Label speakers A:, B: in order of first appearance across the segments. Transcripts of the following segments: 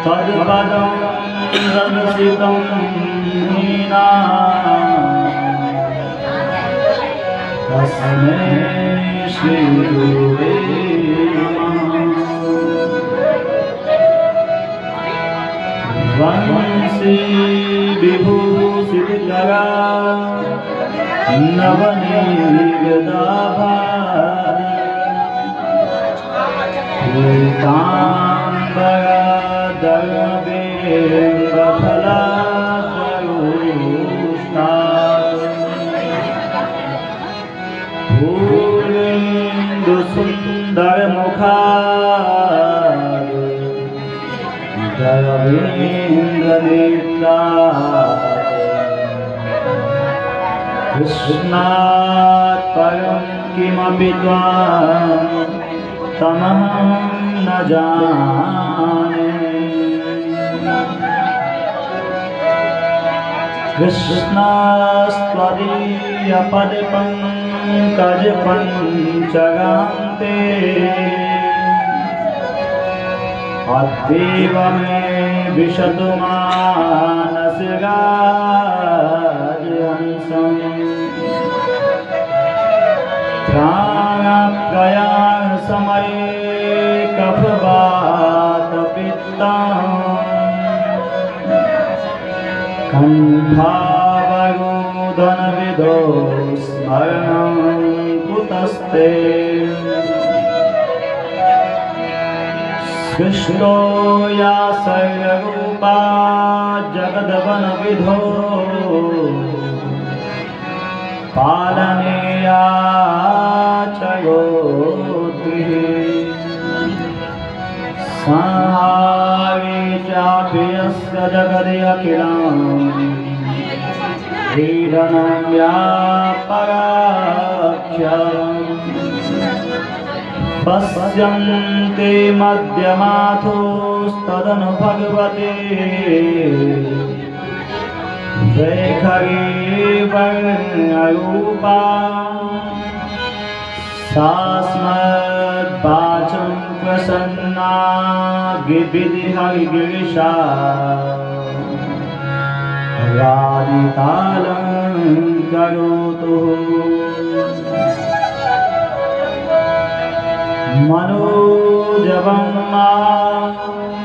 A: तद्पदं रमसितं हीना तस्मै श्री गुरुवे नमः। वंशी विभूषितकरा नवनीतदाभा दर्वेन्द्रफलाकरुष्टा पूर्णेन्दुसुन्दरमुखा दर्वेन्द्रनेत्रा कृष्णात् परं किमपि त्वां तमहं न जाने। कृष्णास्त्वदीयपदपङ्कजपञ्चगान्ते अद्यैव मे विशतु मानसराजहंसम् प्राणप्रयाणसमये कफवातपित्तं कण्ठावरोदनविदो स्मरणं कुतस्ते। सृष्टो या सर्वरूपा जगद्वनविधो पालनेया च गोत्रिः संहारे चापि यस्य जगदि अखिलं क्रीडनं व्यापराख्यम् पश्यन्ते मध्यमाथोस्तदनु भगवते वैखरी वर्णरूपा सास्मद्वाचं प्रसन्ना गिरिहरिगिरिशा राधितालं करोतु। मनोजवं मारुततुल्यवेगम्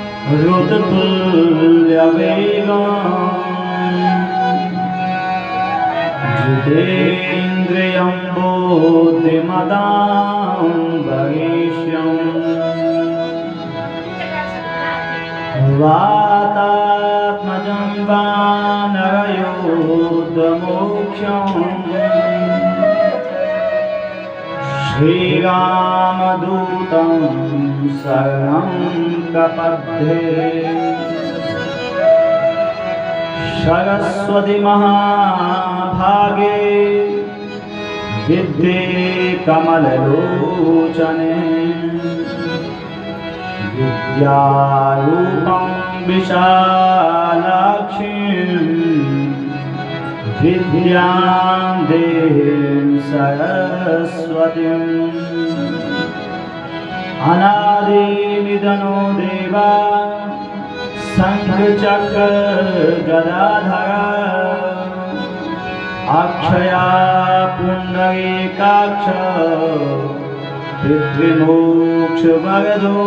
A: जितेन्द्रियं बुद्धिमतां वरिष्ठम् वातात्मजं वानरयोधमोक्षम् श्रीरामदूतं शरणं प्रपद्ये। सरस्वती महाभागे विद्ये कमललोचने विद्यारूपं विशालाक्षीं विद्यां देहीं सरस्वतीम्। अनादिनिधनो देवा शङ्खचक्र गदाधरा अक्षया पुण्डरीकाक्ष पितृमोक्षवरदो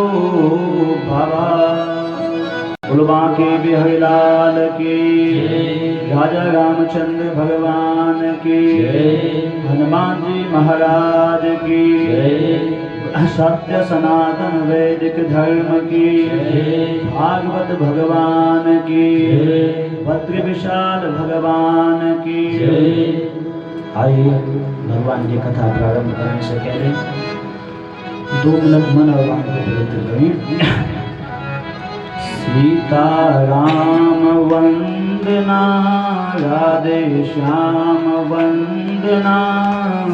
A: भव। बोलो बांके बिहारी लाल की, राजा रामचंद्र भगवान की, हनुमान जी महाराज की, सत्य सनातन वैदिक धर्म की, भागवत भगवान की, भद्र विशाल भगवान की। आइए भगवान की कथा प्रारंभ करने से पहले 2 मिनट मन और वाणी को पवित्र करें। सीताराम वंदना राधे श्याम वंदना।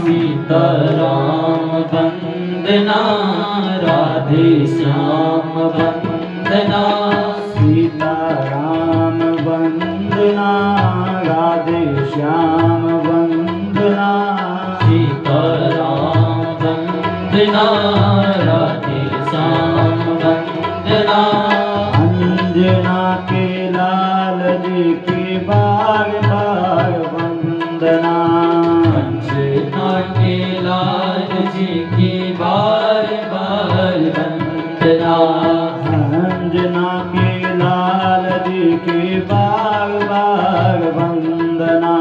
B: सीताराम वंदना राधे श्याम वंदना।
A: सीताराम वंदना राधे श्याम वंदना।
B: सीताराम वंदना राधे श्याम वंदना।
A: अंजना के लाल जी की बार बार वंदना।
B: अंजना के लाल जी की बार बार वंदना।
A: अंजना के लाल जी की बार बार वंदना।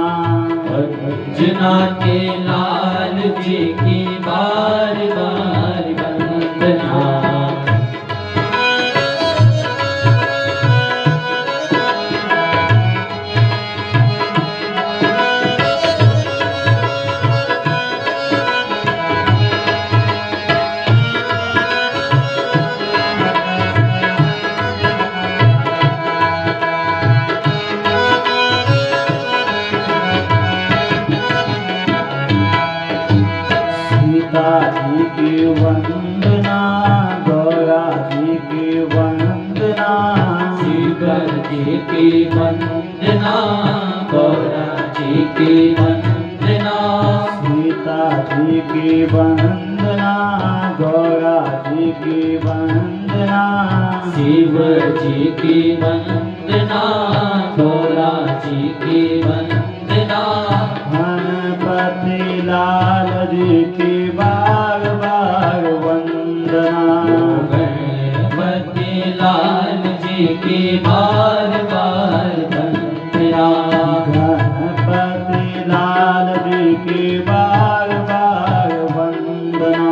B: अंजना के लाल जी की बार बार वंदना।
A: सीता जी की वंदना। गौरा जी की वंदना।
B: सीता जी की वंदना। गौरा जी की वंदना।
A: सीता जी की वंदना। गौरा जी की वंदना।
B: शिव जी की वंदना। गौरा जी की वंदना।
A: गणपति लाल जी की बार बार वंदना।
B: गणपति लाल जी की बार बार वंदना।
A: गणपति लाल जी की बार बार वंदना।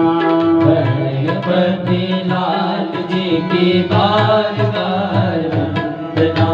B: गणपति लाल जी की बार बार वंदना।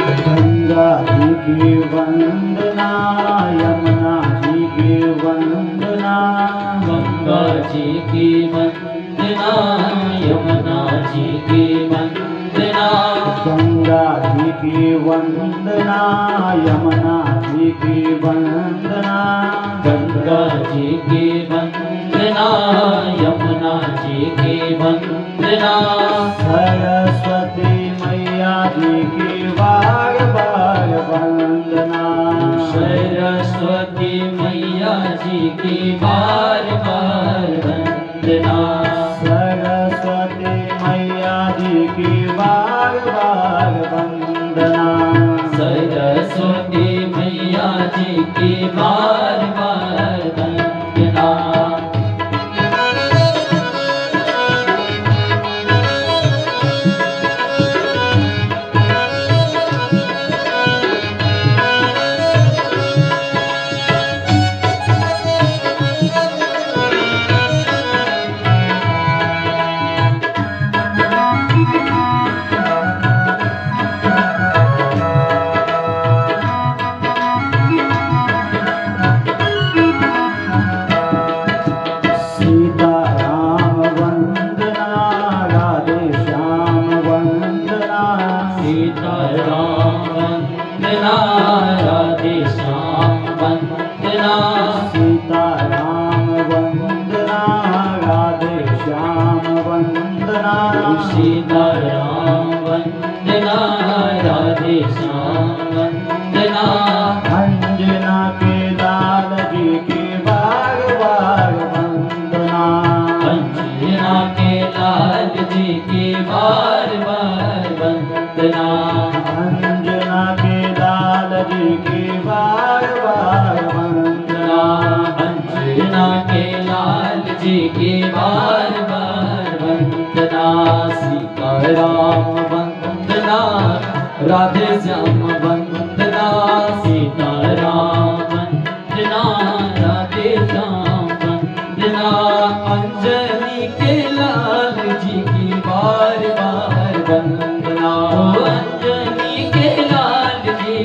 A: गंगा जी की वंदना। यमुना जी की वंदना।
B: गंगा जी की वंदना। यमुना जी की वंदना।
A: गंगा जी की वंदना। यमुना जी की वंदना।
B: गंगा जी की वंदना। यमुना जी की वंदना।
A: सरस्वती मैया जी की बार बार वंदना।
B: सरस्वती मैया जी की बार बार वंदना।
A: सरस्वती मैया जी की बार बार वंदना।
B: सरस्वती मैया जी की बार बार वंदना।
A: सीता राम वंदना। राधे श्याम वंदना।
B: सीता राम वंदना। राधे श्याम वंदना।
A: सीता राम वंदना। राधे श्याम वंदना।
B: सीता राम वंदना। राधे श्याम वंदना।
A: अंजना के लाल जी की बार बार वंदना।
B: अंजना के लाल जी की बार बार वंदना।
A: अंजना के लाल जी की बार बार वंदना।
B: अंजना के लाल जी की बार बार वंदना। सीता राम वंदना। राधे श्याम वंदना। सीता राम वंदना। राधे श्याम वंदना। अंजनी के लाल जी की बार बार वंदना। अंजनी के लाल जी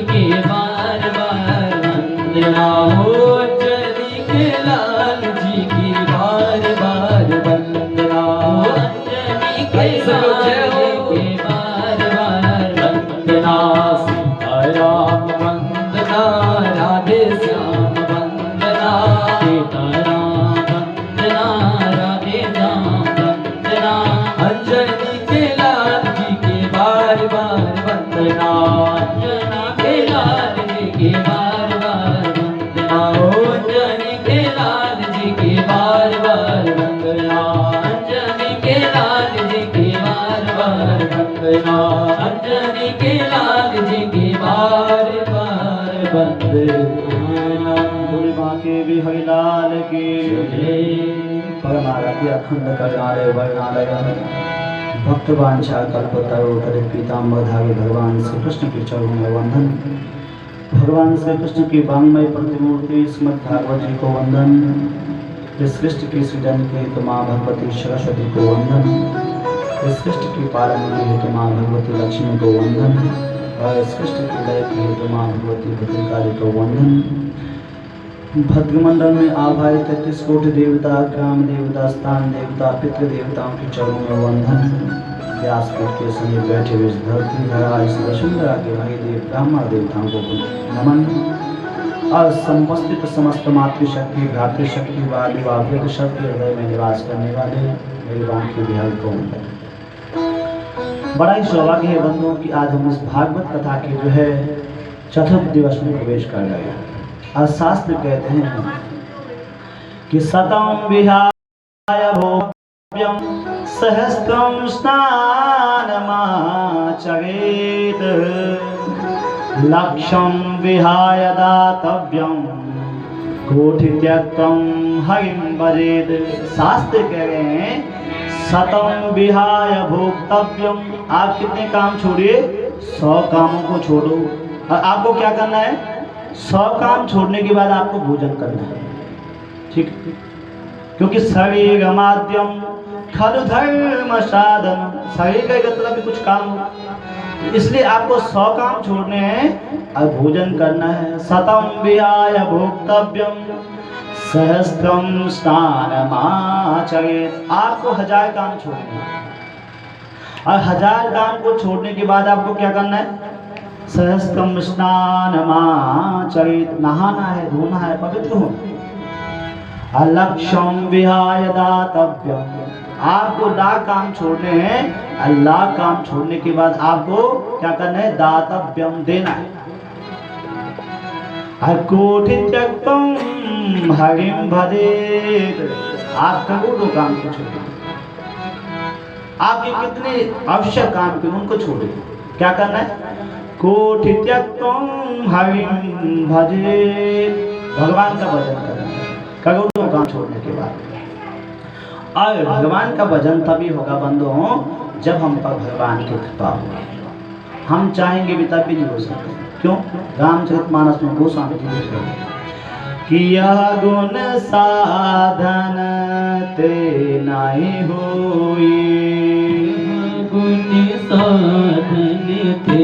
B: वंदना अंजना के लाल जी की बार बार वंदना अंजनी के लाल जी की बार बार वंदना अंजनी के लाल जी की बार बार वंदना अंजनी के लाल जी की बार बार वंदना।
A: बोले बांके बिहारी लाल की परमारती अखंड करनारे वर्णालय भक्त वांछा कल्पतरु पीताम्बर धारी भगवान श्री कृष्ण के चरणों में वंदन। भगवान श्री कृष्ण की वांग्मय प्रतिमूर्ति श्रीमद् भागवत जी को वंदन। इस सृष्टि की सृजन के हेतु माँ भगवती सरस्वती को वंदन। इस सृष्टि की पालन के हेतु माँ भगवती लक्ष्मी को वंदन और इस सृष्टि की लय के हेतु माँ भगवती भद्रकाली को वंदन। भद्रमंडल में आभाई 33 कोटि देवता, ग्राम देवता, स्थान देवता, पितृ देवताओं के चरणों में वंदन। व्यासपीठ के समीप बैठे हुए धरती धरा इस वसुंधरा के महादेव ब्राह्मण देवताओं को नमन। और समस्तित समस्त मातृशक्ति, भ्रातृशक्ति वाली वाभ्य शक्ति हृदय में निवास करने वाले मेरी बांके बिहारी को वंदन। बड़ा ही सौभाग्य है बंधुओं कि आज हम इस भागवत कथा के जो है चतुर्थ दिवस में प्रवेश कर रहे हैं। और शास्त्र कहते हैं कि शतं विहाय भोग्यं सहस्त्रं स्नानमाचरेत् लक्षं विहाय दातव्यं कोटित्यक्तं हरिं भजेत्। शास्त्र कह रहे हैं शतं विहाय भोक्तव्यम, आप कितने काम छोड़िए? 100 कामों को छोड़ो। और आपको क्या करना है? 100 काम छोड़ने के बाद आपको भोजन करना है, ठीक? क्योंकि शरीर माध्यम खलु धर्म साधन, शरीर का मतलब भी कुछ काम हो, इसलिए आपको 100 काम छोड़ने हैं और भोजन करना है। शतं विहाय भोक्तव्यम सहस्त्रम स्नानमाचरेत्, आपको 1000 काम छोड़ने हैं और 1000 काम को छोड़ने के बाद आपको क्या करना है? सहस्त्रम स्नानमाचरेत्, नहाना है, धोना है, पवित्र होना। अलक्ष्यम विहाय दातव्यम, आपको 1,00,000 काम छोड़ने हैं। 1,00,000 काम छोड़ने के बाद आपको क्या करना है? दातव्यम, देना है। कोटि त्यक्तम हरिं भजेत्, आप करोड़ों काम को छोड़े। आप ये कितने आवश्यक काम के उनको छोड़े। क्या करना है? कोटि त्यक्तम हरिं भजेत्, भगवान का भजन करना है करोड़ों काम छोड़ने के बाद। और भगवान का भजन तभी होगा बंधुओं जब हम पर भगवान की कृपा होगी। हम चाहेंगे भी तब भी नहीं हो सकते। क्यों? रामचरितमानस में गोस्वामी जी लिख रहे हैं कि यह गुण साधन ते नहीं होई,
B: गुण साधन ते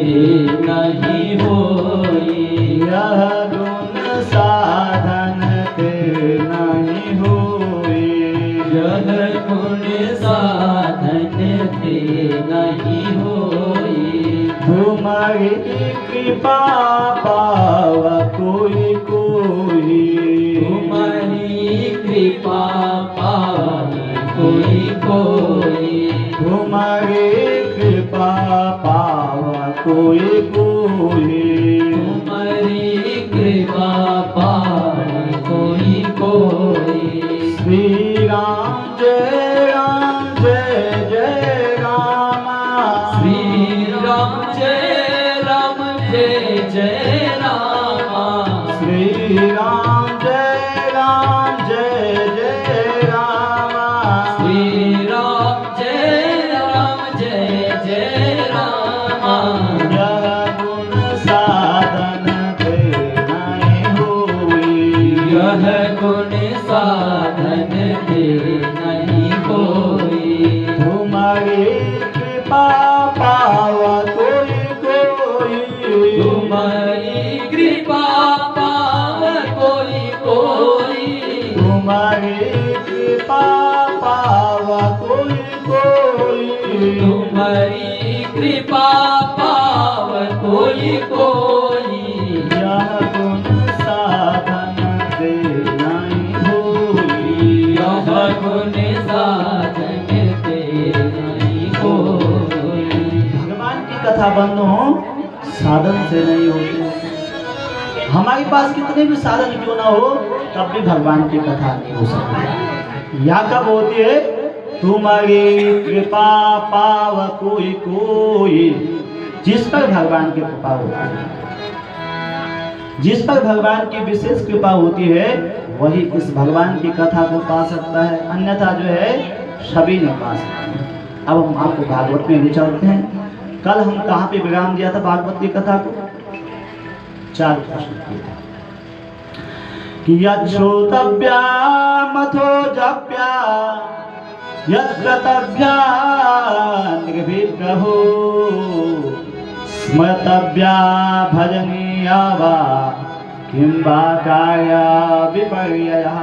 B: नहीं होई,
A: यह गुण साधन ते नहीं होई,
B: यह गुण साधन ते नहीं होई।
A: तुम्हारी कृपा पाव कोई कोई,
B: तुम्हारी कृपा पावे कोई कोई,
A: तुम्हारी कृपा पाव कोई कोई,
B: तुम्हारी कृपा पावे कोई कोई।
A: श्री राम जय राम जय जय राम,
B: श्री राम जय राम जय जय राम,
A: श्री राम जय राम जय जय राम,
B: श्री राम जय राम जय जय राम।
A: यह गुण साधन ते नहीं होई,
B: यह गुण साधन ते नहीं होई,
A: तुम्हारी कृपा पाव कोई कोई,
B: तुम्हारी कृपा पावे कोई कोई,
A: तुम्हारी कृपा पाव कोई कोई,
B: तुम्हारी कृपा पावे कोई कोई।
A: यह गुण साधन ते नहीं होई,
B: यह गुण साधन ते नहीं होई।
A: भगवान की कथा बंद हो साधन से नहीं होते। हमारे पास कितने भी साधन क्यों ना हो, तब भी भगवान की कथा नहीं हो सकती। या कब होती है? तुम्हारी कृपा पाव कोई कोई, जिस पर भगवान की कृपा होती है, जिस पर भगवान की विशेष कृपा होती है, वही इस भगवान की कथा को पा सकता है, अन्यथा जो है सभी नहीं पा सकते। अब हम आपको भागवत में ले चलते हैं। कल हम कहाँ पे विराम दिया था भागवत की कथा को? 4 प्रश्न किए थे कि यच्छ्रोतव्या मथो जप्या यत्कर्तव्या निर्विग्रहो स्मर्तव्या भजनीया वा किं वा कार्या विपर्ययः।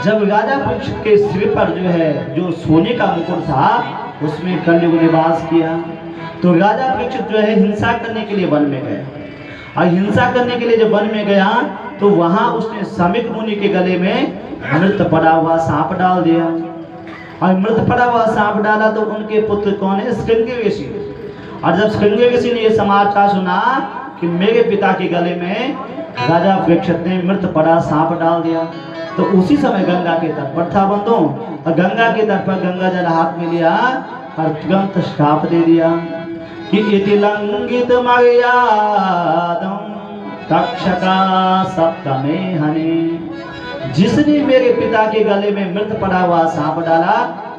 A: जब राजा परीक्षित के सिर पर जो है जो सोने का मुकुट था, उसमें कलयुग निवास किया, तो राजा परीक्षित जो है हिंसा करने के लिए वन में गए। और हिंसा करने के लिए जब वन में गया, तो वहां उसने समिक मुनि के गले में मृत पड़ा हुआ सांप डाल दिया। और मृत पड़ा हुआ सांप डाला तो उनके पुत्र कौन है? श्रृंगी ऋषि। और जब श्रृंगी ऋषि ने यह समाचार सुना कि मेरे पिता के गले में राजा परीक्षित ने मृत पड़ा सांप डाल दिया, तो उसी समय गंगा के तट पर था बंधु, और गंगा के तट पर गंगा जल हाथ में लिया और तुरंत श्राप दे दिया कि इति लंघित मर्यादं तक्षका सप्तमे हने। जिसने मेरे पिता के गले में मृत पड़ा हुआ सांप डाला,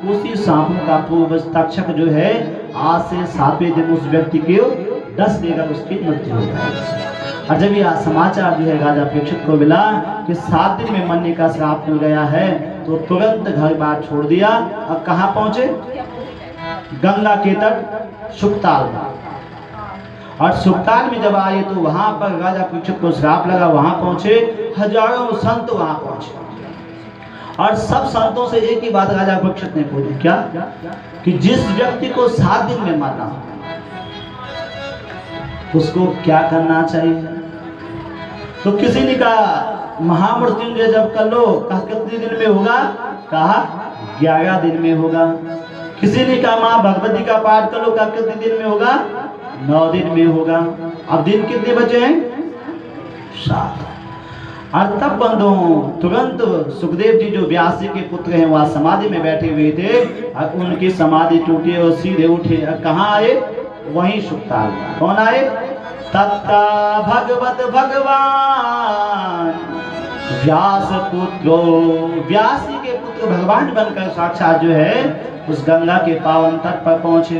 A: उसी सांप का पूर्वज तक्षक जो है आज से 7वें दिन उस व्यक्ति को डस देकर उसकी मृत्यु हो जाएगी। और जब यह समाचार जो है राजा परीक्षित को मिला कि 7 दिन में मरने का श्राप मिल गया है, तो तुरंत घर बार छोड़ दिया और कहाँ पहुंचे? गंगा के तट सुक्ताल में। और सुक्ताल में जब आए तो वहां पर राजा परीक्षित को श्राप लगा, वहां पहुंचे, हजारों संत वहां पहुंचे। और सब संतों से एक ही बात राजा परीक्षित ने पूछी, क्या? कि जिस व्यक्ति को 7 दिन में मरना उसको क्या करना चाहिए? तो किसी ने कहा महामृत्युंजय जब कर लो। कहा कितने दिन में होगा? कहा 11 दिन में होगा। किसी ने कहा माँ भगवती का पाठ कर लो। कहा कितने दिन में होगा? 9 दिन में होगा। अब दिन कितने बचे हैं? 7। और तब बंधुओं तुरंत सुखदेव जी जो व्यास जी के पुत्र हैं वह समाधि में बैठे हुए थे, और उनकी समाधि टूटी और सीधे उठे। और कहाँ आए? वहीं सुक्ताल। कौन आए? तत्ता भगवत भगवान व्यास पुत्रो। व्यास जी के पुत्र भगवान बनकर साक्षात जो है उस गंगा के पावन तट पर पहुंचे।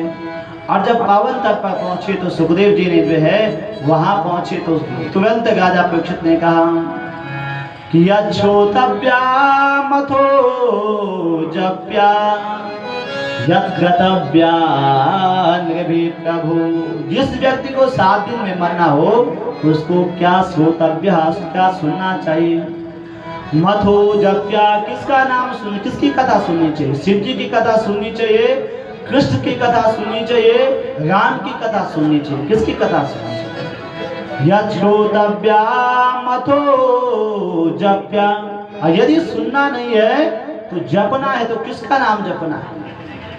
A: और जब पावन तट पर पहुंचे तो सुखदेव जी ने जो है वहां पहुंचे तो तुरंत राजा परीक्षित ने कहा कि यच्छ्रोतव्या मथो जप्या यत्कर्तव्या निर्विग्रहो। जिस व्यक्ति को 7 दिन में मरना हो उसको क्या श्रोतव्य, क्या सुनना चाहिए? मथो जप्या, किसका नाम सुन, किसकी कथा सुननी चाहिए? शिव जी की कथा सुननी चाहिए, कृष्ण की कथा सुननी चाहिए, राम की कथा सुननी चाहिए। किसकी कथा सुननी चाहिए? यच्छ्रोतव्या मथो जप्या। यदि सुनना नहीं है तो जपना है, तो किसका नाम जपना है?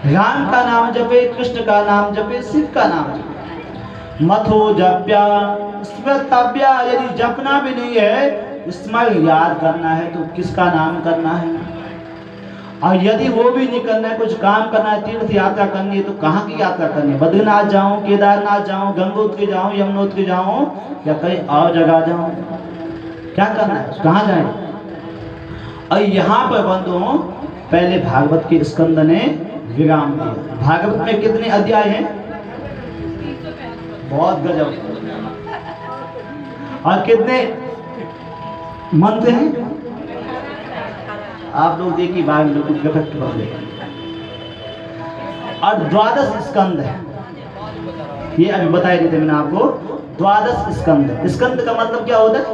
A: राम का नाम जपे, कृष्ण का नाम जपे, शिव का नाम जपे। मथो जप्या स्मृतव्या। यदि जपना भी नहीं है, स्मरण याद करना है, तो किसका नाम करना है? और यदि वो भी नहीं करना है, कुछ काम करना है, तीर्थ यात्रा करनी है, तो कहाँ की यात्रा करनी है? बद्रीनाथ जाऊं, केदारनाथ जाऊं, गंगोत्री जाऊं, यमुनोत्री जाऊं, या कहीं और जगह जाऊं? क्या करना है? कहाँ जाए? और यहाँ पर बंधुओं पहले भागवत के स्कंद ने विराम दिया। भागवत में कितने अध्याय हैं? बहुत गजब। और कितने मंत्र हैं? आप लोग देखिए बाहर लोग इफेक्ट कर ले। और 12 स्कंद है, ये अभी बताए देते मैंने आपको। 12 स्कंद। स्कंद का मतलब क्या होता है?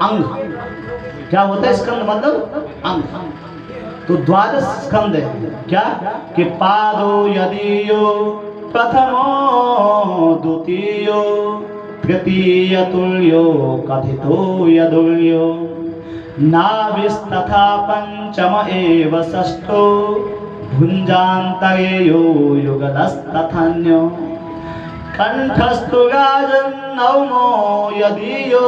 A: अंग। क्या होता है स्कंद? मतलब अंग। तो 12 स्कंद है। क्या? कि पादो यदीयो प्रथमो द्वितीयो तृतीय तुल्यो कथितो यदुल्यो नाभिस्तथा पंचम एव षष्ठो भुंजान्तरेयो युगलस्तथन्यो कंठस्तु राजन नवमो यदीयो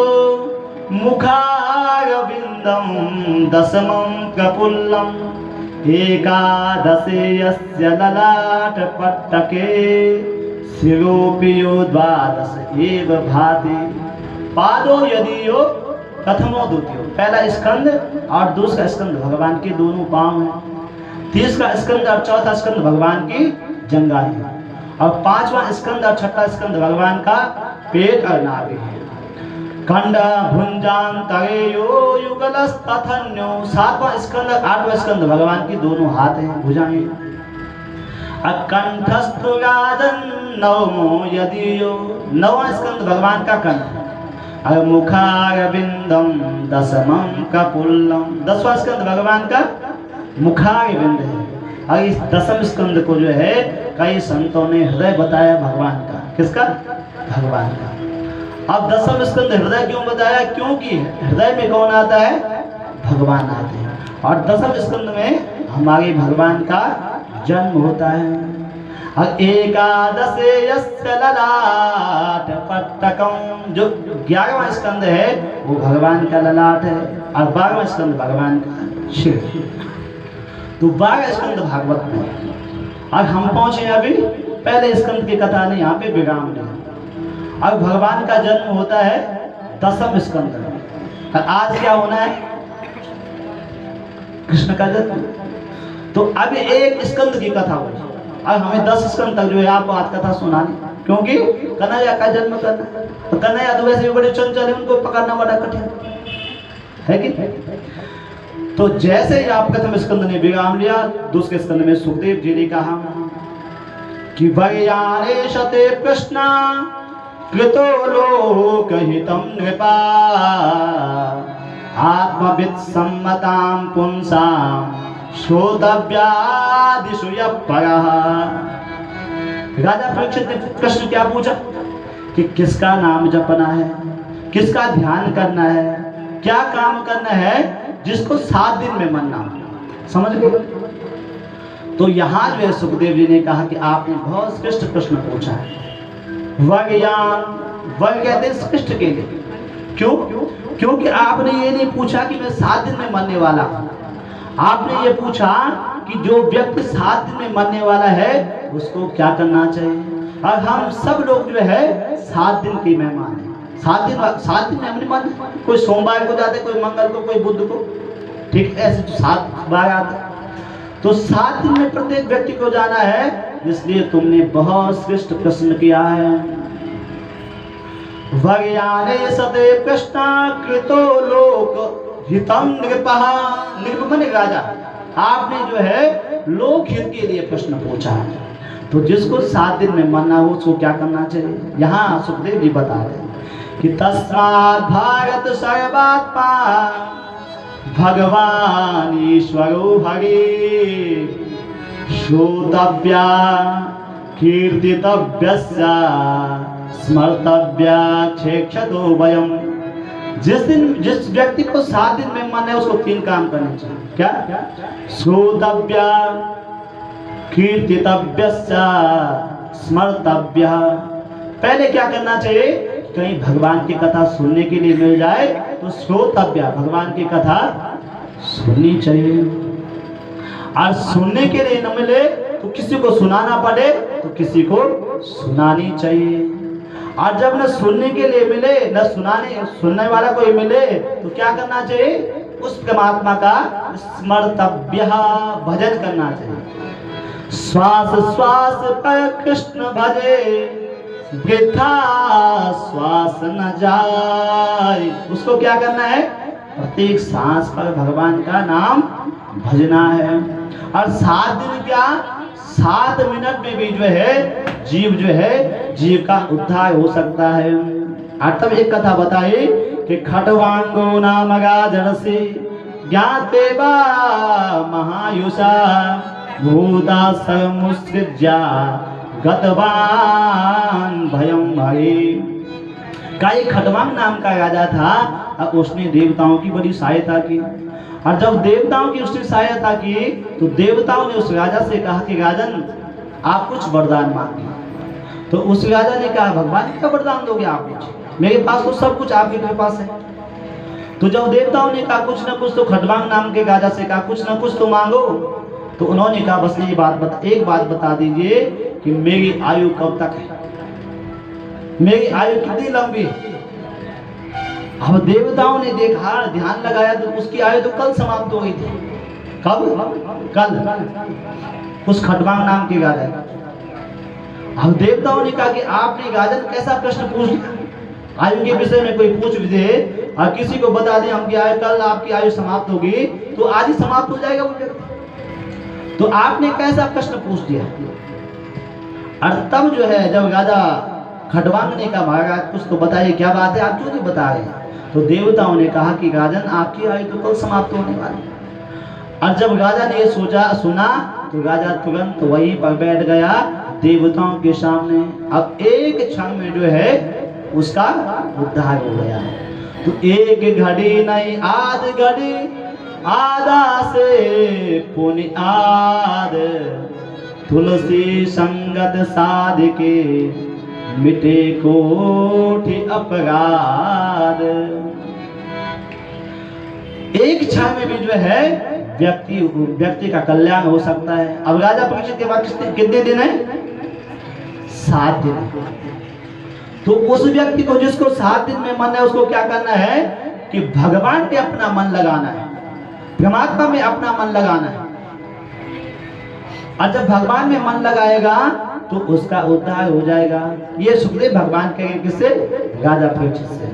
A: मुखारविंदम दशमं प्रफुल्लम एकादशे यस्य ललाट पट्टके शिरोपियो द्वादश एव भाति पादो यदीयो प्रथमो द्वितीयो। पहला स्कंद और दूसरा स्कंद भगवान के दोनों पांव हैं। तीसरा स्कंद और चौथा स्कंद भगवान की जंघाएं हैं और पांचवा स्कंद और छठा स्कंद भगवान का पेट और नाभि है। खंड भुंजांतरेयो युगलस्तथन्यो। सातवां स्कंद और आठवां स्कंद भगवान की दोनों हाथ हैं, भुजाएं। अकंठस्थु राजन नवमो यदीयो। नौवां स्कंद भगवान का कंठ। मुखारविंदम दशमं कपुल्लम। दसवां स्कंद भगवान का मुखारविंद है। और इस दसम स्कंद को जो है कई संतों ने हृदय बताया भगवान का। किसका? भगवान का। अब दसम स्कंद हृदय क्यों बताया? क्योंकि हृदय में कौन आता है? भगवान आते हैं। और दसम स्कंद में हमारे भगवान का जन्म होता है। और एकादशे यस्य ललाट पट्टकम। जो 11वां स्कंद है वो भगवान का ललाट है और 12वां स्कंद भगवान का शिर। तो 12 स्कंद भागवत में। और हम पहुंचे अभी पहले स्कंद की कथा ने यहाँ पे विराम लिया। अब भगवान का जन्म होता है दसम स्कंद में। और आज क्या होना है? कृष्ण का जन्म। तो अब एक स्कंद की कथा हुई। अब हमें 10 स्कंद तक जो है आपको आज कथा सुनानी, क्योंकि कन्हैया का जन्म करना। तो कन्हैया तो वैसे भी बड़े चंचल है, उनको पकड़ना बड़ा कठिन है कि? तो जैसे ही आप प्रथम स्कंद ने विराम लिया, दूसरे स्कंद में सुखदेव जी ने कहा कि वैयाने शते कृष्णा कृतो लोकहितं नृपा आत्मविद सम्मतां पुंसां श्रोतव्यादिषु यः परः। राजा परीक्षित ने कृष्ण क्या पूछा कि किसका नाम जपना है, किसका ध्यान करना है, क्या काम करना है जिसको 7 दिन में मनना। समझ गए? तो यहाँ जो है सुखदेव जी ने कहा कि आपने बहुत श्रेष्ठ प्रश्न पूछा है। वर्गयान, वर्ग कहते हैं श्रेष्ठ के लिए। क्यों? क्योंकि आपने ये नहीं पूछा कि मैं 7 दिन में मरने वाला हूं। आपने ये पूछा कि जो व्यक्ति 7 दिन में मरने वाला है उसको क्या करना चाहिए। और हम सब लोग जो है 7 दिन के मेहमान हैं। 7 दिन में हमने मन, कोई सोमवार को जाते, कोई मंगल को, कोई बुध को, ठीक ऐसे तो 7 बार आते। तो 7 दिन में प्रत्येक व्यक्ति को जाना है, इसलिए तुमने बहुत श्रेष्ठ प्रश्न किया है। वर्याने सते कृष्णा कृतो लोक हितम नृपः। नृप माने राजा। आपने जो है लोक हित के लिए प्रश्न पूछा है। तो जिसको 7 दिन में मरना हो उसको क्या करना चाहिए। यहाँ सुखदेव जी बता रहे हैं कि तस्मात् भारत सर्वात्मा भगवान ईश्वरो हरि श्रोतव्या कीर्तितव्यस्य स्मर्तव्या क्षेक्षतो वयम्। जिस व्यक्ति को 7 दिन में मन है उसको 3 काम करने चाहिए। क्या? श्रोतव्या कीर्तितव्यस्य स्मर्तव्या। पहले क्या करना चाहिए? कहीं भगवान की कथा सुनने के लिए मिल जाए तो श्रोतव्य, भगवान की कथा सुननी चाहिए। और सुनने के लिए न मिले तो किसी को सुनाना पड़े तो किसी को सुनानी चाहिए। और जब न सुनने के लिए मिले न सुनने वाला कोई मिले तो क्या करना चाहिए? उस परमात्मा का स्मर्तव्य, भजन करना चाहिए। श्वास श्वास पर कृष्ण भजे वृथा श्वास न जाए। उसको क्या करना है? प्रत्येक सांस पर भगवान का नाम भजना है। और 7 दिन क्या 7 मिनट में भी जो है जीव का उद्धार हो सकता है। और तब एक कथा बताई कि खटवांगो नाम राजर्षि ज्ञाते वा महायुषा भूता समुसृज्या गतवान भयम भये। का एक खटवांग नाम का राजा था। अब उसने देवताओं की बड़ी सहायता की। और जब देवताओं की उसने सहायता की तो देवताओं ने उस राजा से कहा कि राजन आप कुछ वरदान मांगिए। तो उस राजा ने कहा भगवान क्या वरदान दोगे आप मुझे, मेरे पास तो सब कुछ आपके पास है। तो जब देवताओं ने कहा कुछ ना कुछ तो खटवांग नाम के राजा से कहा कुछ ना कुछ तो मांगो, तो उन्होंने कहा बस एक बात बता दीजिए कि मेरी आयु कब तक है, मेरी आयु कितनी लंबी है। अब देवताओं ने देखा, ध्यान लगाया तो उसकी आयु तो कल समाप्त हो गई थी। कब? कल। उस खटवांग नाम के राजा। अब देवताओं ने कहा कि आपने राजन कैसा प्रश्न पूछ लिया, आयु के विषय में कोई पूछ भी दे और किसी को बता दें हम आयु कल आपकी आयु समाप्त होगी तो आज ही समाप्त हो जाएगा वो व्यक्ति, तो आपने कैसा प्रश्न पूछ दिया। और तब जो है जब राजा खटवांग ने कहा महाराज कुछ तो बताइए क्या बात है, आप क्यों नहीं बता रहे। तो देवताओं ने कहा कि राजन आपकी आयु तो कल समाप्त होने वाली। और जब राजा ने ये सुना तो राजा तुरंत वहीं पर बैठ गया देवताओं के सामने। अब एक क्षण में जो है उसका उद्धार हो गया। तो एक घड़ी नहीं आध घड़ी, आधा से पुनि आध, तुलसी संगत साध के मिटे कोटि अपराध। एक क्षण में भी जो है व्यक्ति का कल्याण हो सकता है। अब राजा परीक्षित के बाद कितने दिन है? 7 दिन। तो उस व्यक्ति को जिसको 7 दिन में मन है उसको क्या करना है कि भगवान पे अपना मन लगाना है, परमात्मा में अपना मन लगाना है। और जब भगवान में मन लगाएगा तो उसका उद्धार हो जाएगा। ये सुखदेव भगवान कहेंगे किससे? राजा परीक्षित से।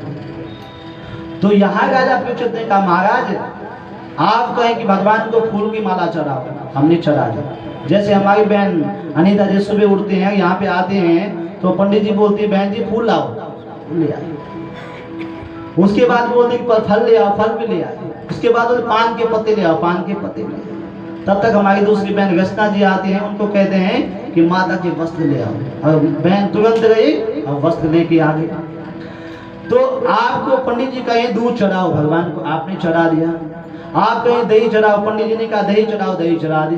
A: तो यहाँ राजा परीक्षित ने कहा महाराज आप कहें कि भगवान को फूल की माला चढ़ाओ, हमने चढ़ा दी। जैसे हमारी बहन अनीता जी सुबह उठते हैं यहाँ पे आते हैं तो पंडित जी बोलती है बहन जी फूल लाओ, ले आए। उसके बाद बोलते फल ले आओ, फल भी ले आए। उसके बाद बोलते पान के पत्ते ले आओ, पान के पत्ते ले आए। तब तक हमारी दूसरी बहन रचना जी आती हैं, उनको कहते हैं कि माता के वस्त्र ले आओ, और बहन तुरंत गई और वस्त्र लेके आ गई। तो आपको पंडित जी कहें दूध चढ़ाओ, भगवान को आपने चढ़ा दिया। आप कहें दही चढ़ाओ, पंडित जी ने कहा दही चढ़ाओ, दही चढ़ा दी।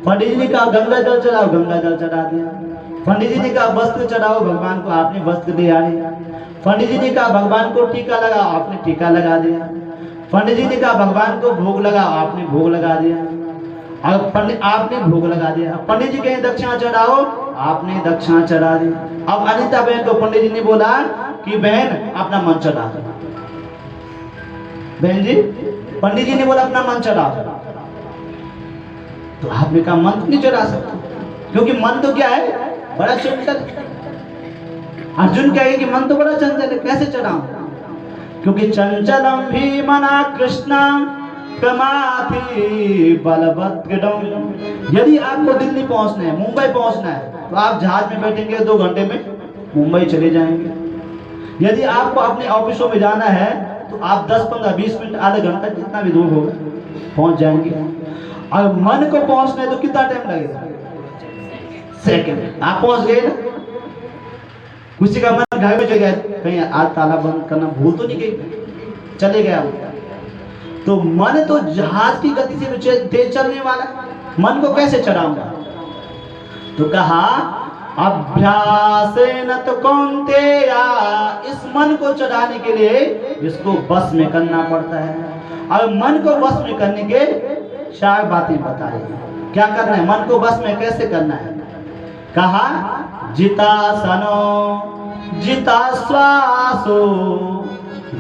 A: पंडित जी ने कहा गंगा जल चढ़ाओ, गंगा जल चढ़ा दिया। पंडित जी ने कहा वस्त्र चढ़ाओ भगवान को, आपने वस्त्र ले आए। पंडित जी ने कहा भगवान को टीका लगाओ, आपने टीका लगा दिया। पंडित जी ने कहा भगवान को भोग लगाओ, आपने भोग लगा दिया। अब पंडित आपने भोग लगा दिया। पंडित जी कहें दक्षिणा चढ़ाओ, आपने दक्षिणा चढ़ा दी। अब अनीता बहन को पंडित जी ने बोला कि बहन अपना मन चढ़ा। बहन जी पंडित जी ने बोला अपना मन चढ़ा, तो आपने कहा मन तो नहीं चढ़ा सकते क्योंकि मन तो क्या है बड़ा चंचल। अर्जुन कहेंगे कि मन तो बड़ा चंचल है, कैसे चढ़ाऊं? क्योंकि चंचलम भी मना कृष्णा प्रमाथि बलभद्रम। यदि आपको दिल्ली पहुंचना है, मुंबई पहुंचना है, तो आप जहाज में बैठेंगे 2 घंटे में मुंबई चले जाएंगे। यदि आपको अपने ऑफिसों में जाना है तो आप 10, 15, 20 मिनट, आधा घंटा, जितना भी दूर होगा पहुंच जाएंगे। और मन को पहुंचना है तो कितना टाइम लगेगा? सेकंड। आप पहुंच गए ना। किसी का मन घर में चले गया, कहीं आज ताला बंद करना भूल तो नहीं गई, चले गया। तो मन तो जहाज की गति से तेज चलने वाला, मन को कैसे चढ़ाऊंगा? तो कहा अभ्यासेन तो कौन्तेया, इस मन को चढ़ाने के लिए इसको बस में करना पड़ता है। और मन को बस में करने के 4 बातें बताई। क्या करना है? मन को बस में कैसे करना है? कहा जितासनो, जिता श्वासो,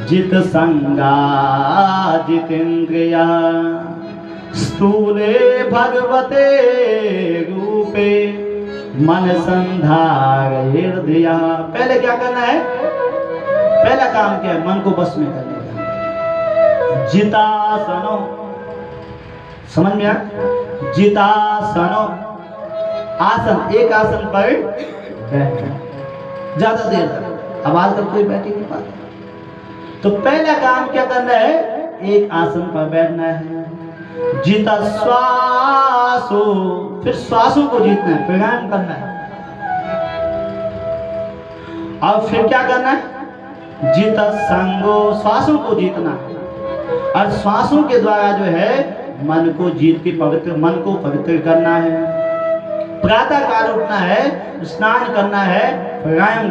A: जित संगा, जितेंद्रिया, स्थूले भगवते रूपे मन संधार हृदय। पहले क्या करना है? पहला काम क्या है? मन को बस में करने का। जितासनो, समझ में आया? जितासनो, आसन, एक आसन पर बैठना ज्यादा देर तक। अब आजकल कोई बैठ ही नहीं पाता। तो पहला काम क्या करना है? एक आसन पर बैठना है। जीता श्वासो, फिर श्वासों को जीतना है, प्राणायाम करना है। और फिर क्या करना है? जीता संगो, श्वासों को जीतना है। और श्वासों के द्वारा जो है मन को जीत के पवित्र, मन को पवित्र करना है। प्रातः काल उठना है, स्नान करना है, प्राणायाम